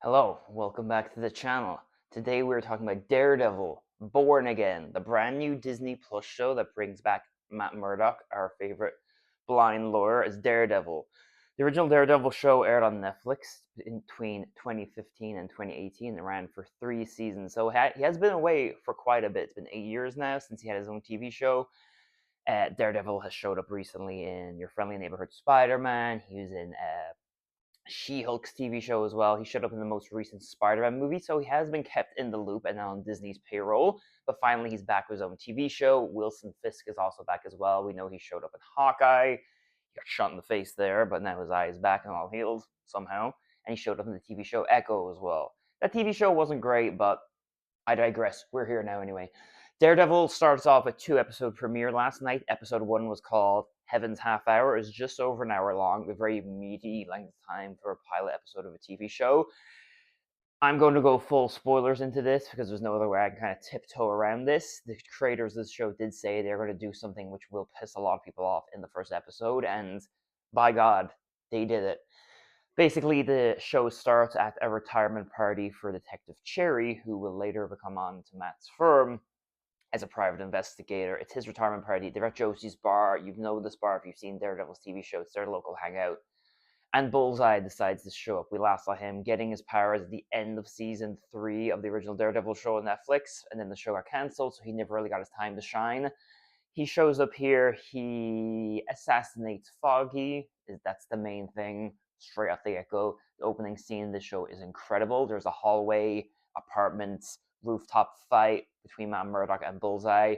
Hello, welcome back to the channel. Today we're talking about Daredevil, Born Again, the brand new Disney Plus show that brings back Matt Murdock, our favorite blind lawyer, as Daredevil. The original Daredevil show aired on Netflix between 2015 and 2018 and ran for 3 seasons. So he has been away for quite a bit. It's been 8 years now since he had his own TV show. Daredevil has showed up recently in Your Friendly Neighborhood Spider-Man. He was in She-Hulk's TV show as well. He showed up in the most recent Spider-Man movie, so he has been kept in the loop and now on Disney's payroll. But finally, he's back with his own TV show. Wilson Fisk is also back as well. We know he showed up in Hawkeye. He got shot in the face there, but now his eye is back and all healed somehow. And he showed up in the TV show Echo as well. That TV show wasn't great, but I digress. We're here now anyway. Daredevil starts off with 2 episode premiere last night. Episode 1 was called Heaven's Half Hour. It's just over an hour long, a very meaty length of time for a pilot episode of a TV show. I'm going to go full spoilers into this because there's no other way I can kind of tiptoe around this. The creators of the show did say they're going to do something which will piss a lot of people off in the first episode, and by God, they did it. Basically, the show starts at a retirement party for Detective Cherry, who will later become on to Matt's firm as a private investigator. It's his retirement party. They're at Josie's bar. You know this bar if you've seen Daredevil's TV show. It's their local hangout. And Bullseye decides to show up. We last saw him getting his powers at the end of season 3 of the original Daredevil show on Netflix, and then the show got cancelled, so he never really got his time to shine. He shows up here. He assassinates Foggy. That's the main thing. Straight off the get-go, the opening scene of the show is incredible. There's a hallway, apartments, rooftop fight between Matt Murdock and Bullseye.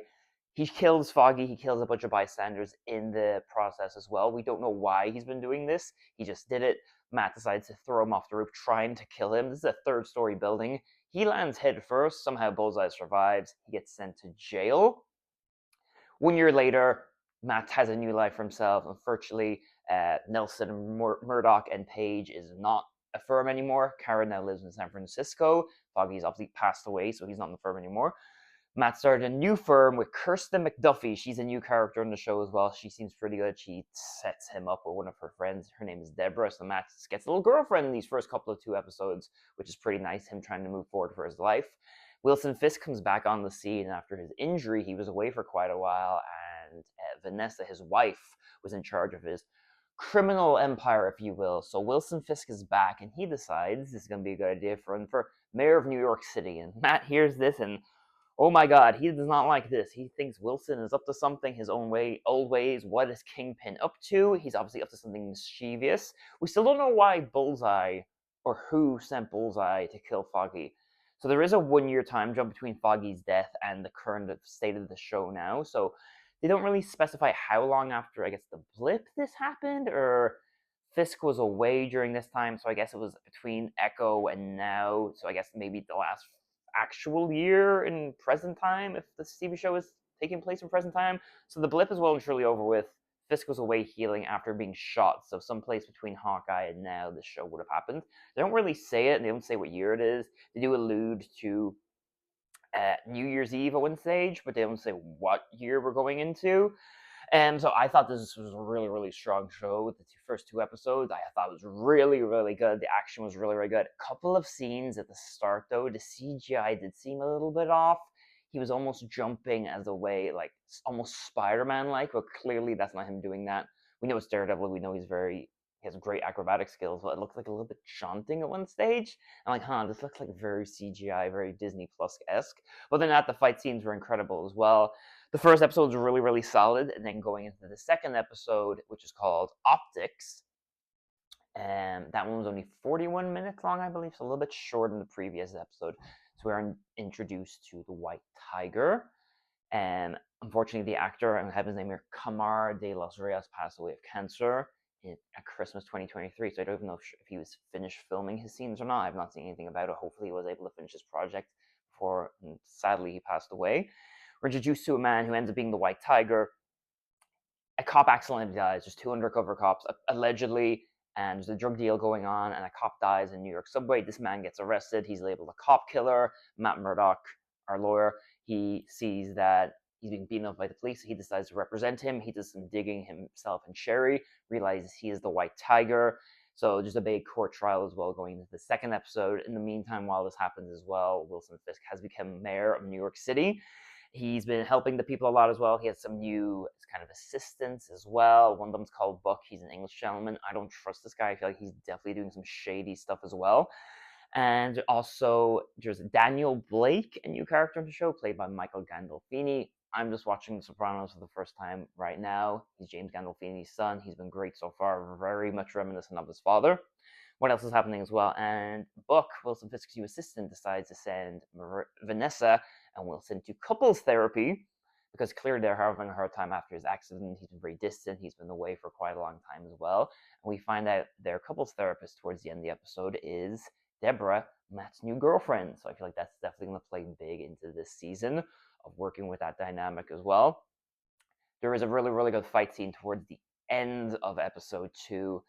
He kills Foggy. He kills a bunch of bystanders in the process as well. We don't know why he's been doing this. He just did it. Matt decides to throw him off the roof, trying to kill him. This is a third-story building. He lands head first. Somehow Bullseye survives. He gets sent to jail. 1 year later, Matt has a new life for himself. Unfortunately, Nelson Murdoch and Paige is not a firm anymore. Karen now lives in San Francisco. Foggy's obviously passed away, so he's not in the firm anymore. Matt started a new firm with Kirsten McDuffie. She's a new character in the show as well. She seems pretty good. She sets him up with one of her friends. Her name is Deborah. So Matt gets a little girlfriend in these first couple of 2 episodes, which is pretty nice, him trying to move forward for his life. Wilson Fisk comes back on the scene after his injury. He was away for quite a while, and Vanessa, his wife, was in charge of his criminal empire, if you will. So Wilson Fisk is back, and he decides this is going to be a good idea for him for mayor of New York City. And Matt hears this, and oh my God, he does not like this. He thinks Wilson is up to something his own way, old ways. What is Kingpin up to? He's obviously up to something mischievous. We still don't know why Bullseye or who sent Bullseye to kill Foggy. So there is a 1 year time jump between Foggy's death and the current state of the show now. So they don't really specify how long after, I guess, the blip this happened, or Fisk was away during this time. So I guess it was between Echo and now. So I guess maybe the last actual year in present time if the TV show is taking place in present time. So the blip is well and truly over with. Fisk was away healing after being shot, so someplace between Hawkeye and now the show would have happened. They don't really say it, and they don't say what year it is. They do allude to New Year's Eve at one stage, but they don't say what year we're going into. And so I thought this was a really, really strong show with the first 2 episodes. I thought it was really, really good. The action was really, really good. A couple of scenes at the start, though, the CGI did seem a little bit off. He was almost jumping as a way, like, almost Spider-Man-like, but clearly that's not him doing that. We know it's Daredevil. We know he has great acrobatic skills, but it looked like a little bit jaunting at one stage. I'm like, this looks like very CGI, very Disney Plus-esque. But then the fight scenes were incredible as well. The first episode was really, really solid, and then going into the second episode, which is called Optics, and that one was only 41 minutes long, I believe, so a little bit shorter than the previous episode. So we're introduced to the White Tiger, and unfortunately, the actor, I have his name here, Kamar de los Reyes, passed away of cancer at Christmas 2023. So I don't even know if he was finished filming his scenes or not. I've not seen anything about it. Hopefully, he was able to finish his project before, and sadly, he passed away. We're introduced to a man who ends up being the White Tiger. A cop accidentally dies. There's two undercover cops, allegedly, and there's a drug deal going on, and a cop dies in New York subway. This man gets arrested. He's labeled a cop killer. Matt Murdock, our lawyer, he sees that he's being beaten up by the police. So he decides to represent him. He does some digging himself and Sherry, realizes he is the White Tiger. So just a big court trial as well going into the second episode. In the meantime, while this happens as well, Wilson Fisk has become mayor of New York City. He's been helping the people a lot as well. He has some new kind of assistants as well. One of them's called Buck. He's an English gentleman. I don't trust this guy. I feel like he's definitely doing some shady stuff as well. And also, there's Daniel Blake, a new character in the show, played by Michael Gandolfini. I'm just watching The Sopranos for the first time right now. He's James Gandolfini's son. He's been great so far, very much reminiscent of his father. What else is happening as well? And Buck, Wilson Fisk's new assistant, decides to send Vanessa and Wilson to couples therapy because clearly they're having a hard time after his accident. He's been very distant. He's been away for quite a long time as well. And we find out their couples therapist towards the end of the episode is Deborah, Matt's new girlfriend. So I feel like that's definitely going to play big into this season of working with that dynamic as well. There is a really, really good fight scene towards the end of episode 2.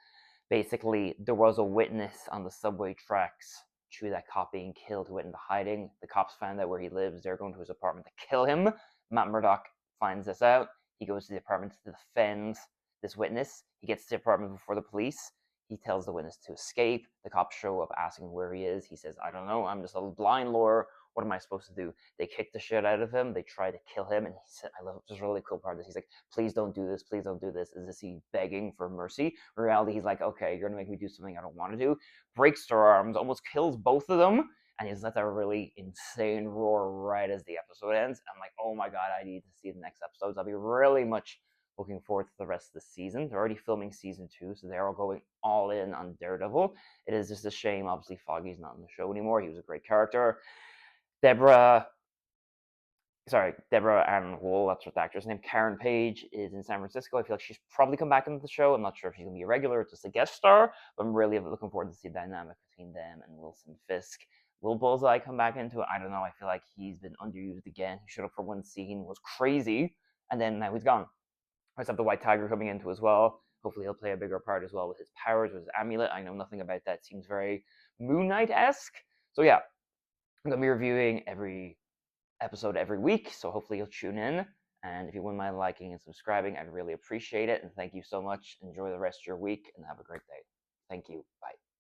Basically, there was a witness on the subway tracks to that cop being killed who went into hiding. The cops found out where he lives. They're going to his apartment to kill him. Matt Murdock finds this out. He goes to the apartment to defend this witness. He gets to the apartment before the police. He tells the witness to escape. The cops show up asking where he is. He says, I don't know. I'm just a blind lawyer. What am I supposed to do? They kick the shit out of him. They try to kill him. And he said, I love this really cool part of this. He's like, please don't do this. Please don't do this. Is this he begging for mercy? In reality, he's like, okay, you're going to make me do something I don't want to do. Breaks their arms, almost kills both of them. And he lets a really insane roar right as the episode ends. I'm like, oh my God, I need to see the next episodes. I'll be really much looking forward to the rest of the season. They're already filming season 2, so they're all going all in on Daredevil. It is just a shame, obviously, Foggy's not in the show anymore. He was a great character. Deborah Ann Wool, that's what the actress name. Karen Page is in San Francisco. I feel like she's probably come back into the show. I'm not sure if she's going to be a regular or just a guest star, but I'm really looking forward to see the dynamic between them and Wilson Fisk. Will Bullseye come back into it? I don't know. I feel like he's been underused again. He showed up for one scene, was crazy, and then now he's gone. I just have the White Tiger coming into as well. Hopefully he'll play a bigger part as well with his powers, with his amulet. I know nothing about that. It seems very Moon Knight-esque. So yeah, I'm going to be reviewing every episode every week, so hopefully you'll tune in. And if you wouldn't mind liking and subscribing, I'd really appreciate it. And thank you so much. Enjoy the rest of your week and have a great day. Thank you. Bye.